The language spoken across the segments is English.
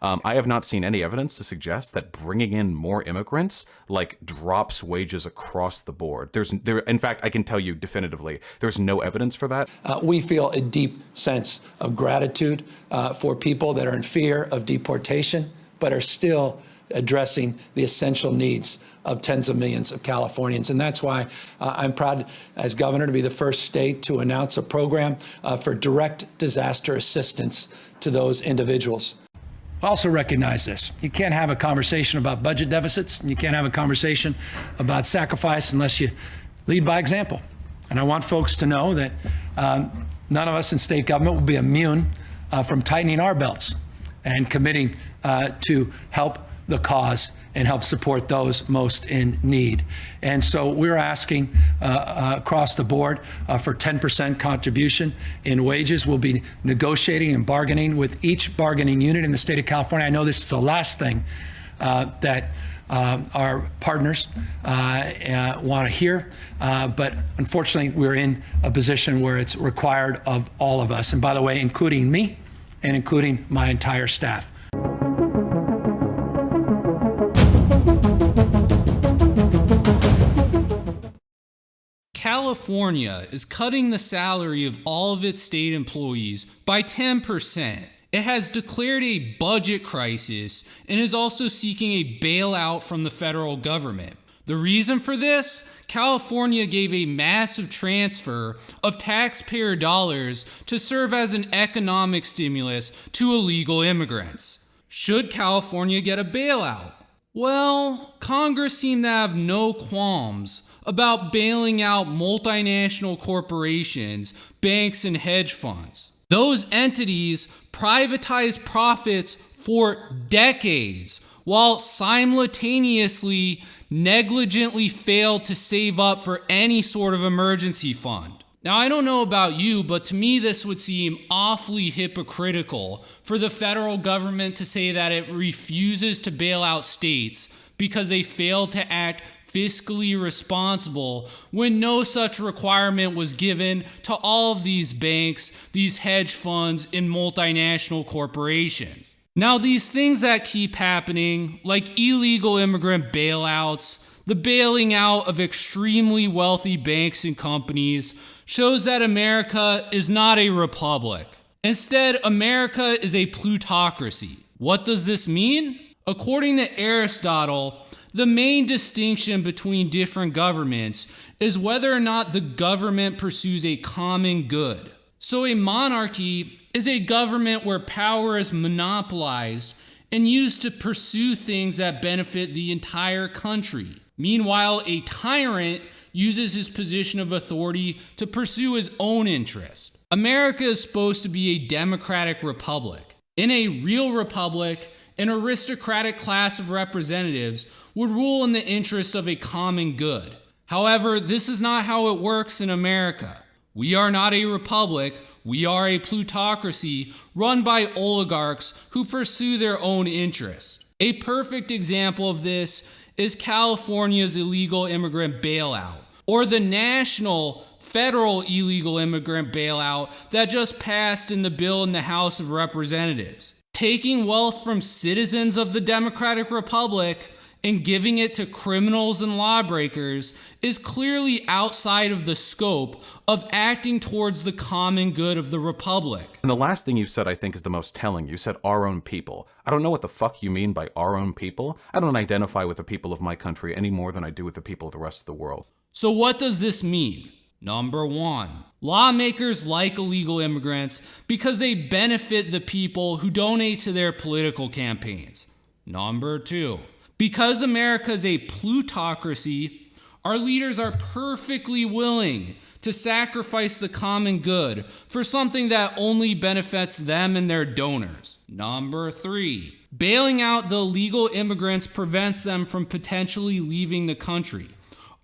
I have not seen any evidence to suggest that bringing in more immigrants like drops wages across the board. In fact, I can tell you definitively, there's no evidence for that. We feel a deep sense of gratitude for people that are in fear of deportation, but are still addressing the essential needs of tens of millions of Californians. And that's why I'm proud as governor to be the first state to announce a program for direct disaster assistance to those individuals. Also recognize this. You can't have a conversation about budget deficits, and you can't have a conversation about sacrifice unless you lead by example. And I want folks to know that none of us in state government will be immune from tightening our belts and committing to help the cause and help support those most in need. And so we're asking across the board for 10% contribution in wages. We'll be negotiating and bargaining with each bargaining unit in the state of California. I know this is the last thing that our partners want to hear, but unfortunately we're in a position where it's required of all of us. And by the way, including me and including my entire staff. California is cutting the salary of all of its state employees by 10%. It has declared a budget crisis and is also seeking a bailout from the federal government. The reason for this? California gave a massive transfer of taxpayer dollars to serve as an economic stimulus to illegal immigrants. Should California get a bailout? Well, Congress seemed to have no qualms about bailing out multinational corporations, banks, and hedge funds. Those entities privatize profits for decades while simultaneously negligently failed to save up for any sort of emergency fund. Now, I don't know about you, but to me this would seem awfully hypocritical for the federal government to say that it refuses to bail out states because they failed to act fiscally responsible when no such requirement was given to all of these banks, these hedge funds, and multinational corporations. Now, these things that keep happening, like illegal immigrant bailouts, the bailing out of extremely wealthy banks and companies, shows that America is not a republic. Instead, America is a plutocracy. What does this mean? According to Aristotle, the main distinction between different governments is whether or not the government pursues a common good. So a monarchy is a government where power is monopolized and used to pursue things that benefit the entire country. Meanwhile, a tyrant uses his position of authority to pursue his own interest. America is supposed to be a democratic republic. In a real republic, an aristocratic class of representatives would rule in the interest of a common good. However, this is not how it works in America. We are not a republic, we are a plutocracy run by oligarchs who pursue their own interests. A perfect example of this is California's illegal immigrant bailout, or the national federal illegal immigrant bailout that just passed in the bill in the House of Representatives. Taking wealth from citizens of the Democratic Republic and giving it to criminals and lawbreakers is clearly outside of the scope of acting towards the common good of the republic. And the last thing you said, I think, is the most telling. You said our own people. I don't know what the fuck you mean by our own people. I don't identify with the people of my country any more than I do with the people of the rest of the world. So what does this mean? Number one, lawmakers like illegal immigrants because they benefit the people who donate to their political campaigns. Number two, because America is a plutocracy, our leaders are perfectly willing to sacrifice the common good for something that only benefits them and their donors. Number three, bailing out the illegal immigrants prevents them from potentially leaving the country.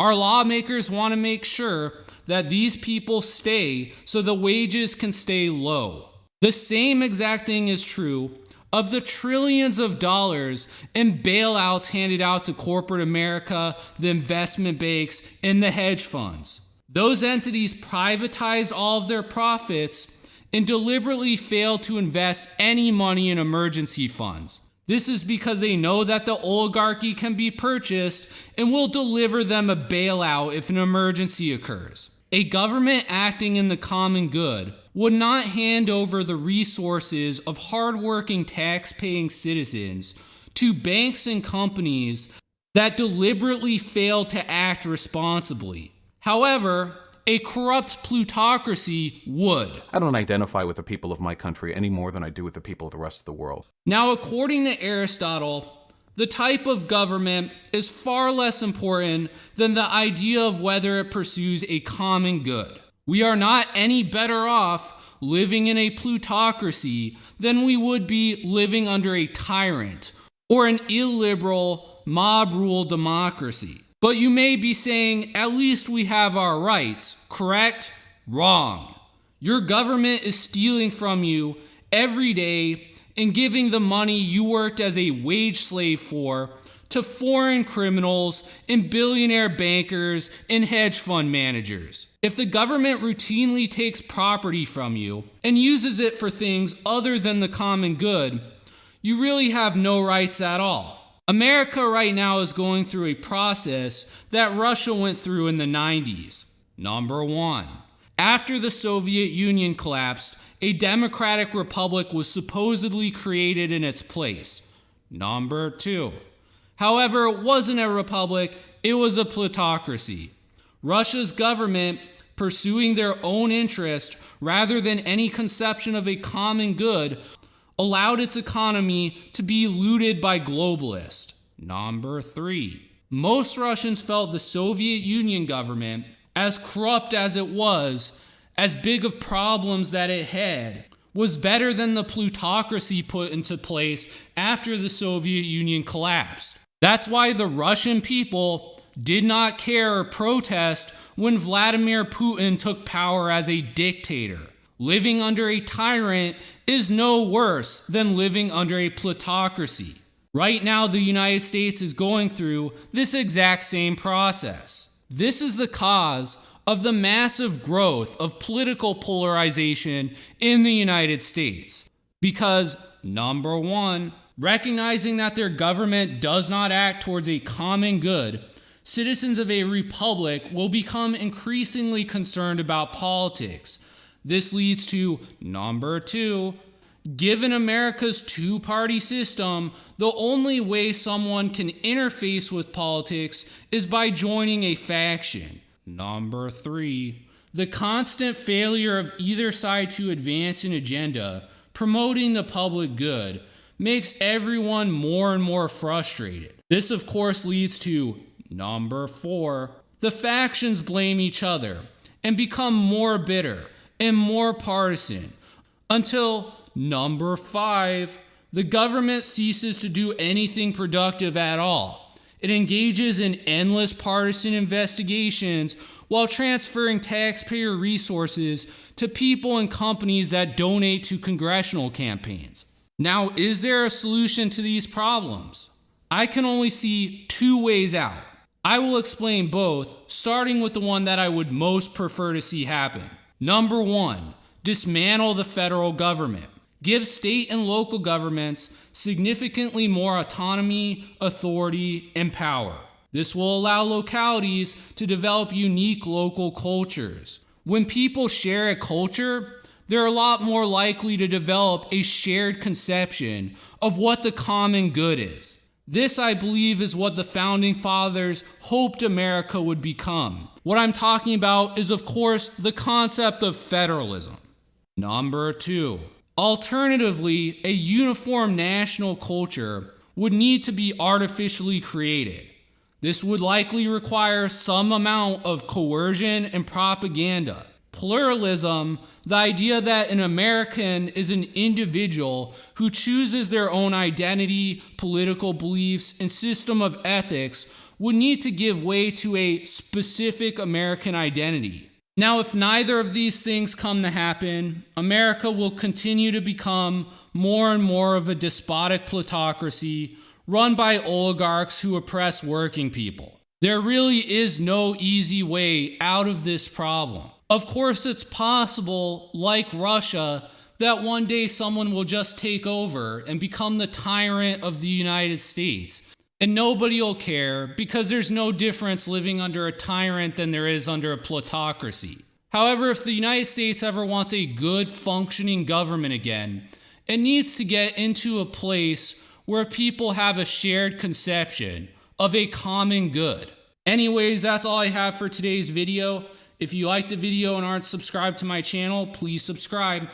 Our lawmakers want to make sure that these people stay so the wages can stay low. The same exact thing is true of the trillions of dollars in bailouts handed out to corporate America, the investment banks, and the hedge funds. Those entities privatize all of their profits and deliberately fail to invest any money in emergency funds. This is because they know that the oligarchy can be purchased and will deliver them a bailout if an emergency occurs. A government acting in the common good would not hand over the resources of hardworking tax-paying citizens to banks and companies that deliberately fail to act responsibly. However, a corrupt plutocracy would. I don't identify with the people of my country any more than I do with the people of the rest of the world. Now, according to Aristotle, the type of government is far less important than the idea of whether it pursues a common good. We are not any better off living in a plutocracy than we would be living under a tyrant or an illiberal, mob-rule democracy. But you may be saying, at least we have our rights, correct? Wrong. Your government is stealing from you every day and giving the money you worked as a wage slave for to foreign criminals and billionaire bankers and hedge fund managers. If the government routinely takes property from you and uses it for things other than the common good, you really have no rights at all. America right now is going through a process that Russia went through in the 90s. Number one, after the Soviet Union collapsed, a democratic republic was supposedly created in its place. Number two, however, it wasn't a republic, it was a plutocracy. Russia's government, pursuing their own interest rather than any conception of a common good, allowed its economy to be looted by globalists. Number three, most Russians felt the Soviet Union government, as corrupt as it was, as big of problems that it had, was better than the plutocracy put into place after the Soviet Union collapsed. That's why the Russian people did not care or protest when Vladimir Putin took power as a dictator. Living under a tyrant is no worse than living under a plutocracy. Right now, the United States is going through this exact same process. This is the cause of the massive growth of political polarization in the United States. Because, number one, recognizing that their government does not act towards a common good, citizens of a republic will become increasingly concerned about politics. This leads to, number two, given America's two-party system, the only way someone can interface with politics is by joining a faction. Number three, the constant failure of either side to advance an agenda promoting the public good makes everyone more and more frustrated. This, of course, leads to, number four, the factions blame each other and become more bitter and more partisan, until, number five, the government ceases to do anything productive at all. It engages in endless partisan investigations while transferring taxpayer resources to people and companies that donate to congressional campaigns. Now, is there a solution to these problems? I can only see two ways out. I will explain both, starting with the one that I would most prefer to see happen. Number one, dismantle the federal government. Give state and local governments significantly more autonomy, authority, and power. This will allow localities to develop unique local cultures. When people share a culture, they're a lot more likely to develop a shared conception of what the common good is. This, I believe, is what the Founding Fathers hoped America would become. What I'm talking about is, of course, the concept of federalism. Number two, alternatively, a uniform national culture would need to be artificially created. This would likely require some amount of coercion and propaganda. Pluralism, the idea that an American is an individual who chooses their own identity, political beliefs, and system of ethics, would need to give way to a specific American identity. Now, if neither of these things come to happen, America will continue to become more and more of a despotic plutocracy run by oligarchs who oppress working people. There really is no easy way out of this problem. Of course, it's possible, like Russia, that one day someone will just take over and become the tyrant of the United States. And nobody will care because there's no difference living under a tyrant than there is under a plutocracy. However, if the United States ever wants a good functioning government again, it needs to get into a place where people have a shared conception of a common good. Anyways, that's all I have for today's video. If you liked the video and aren't subscribed to my channel, please subscribe.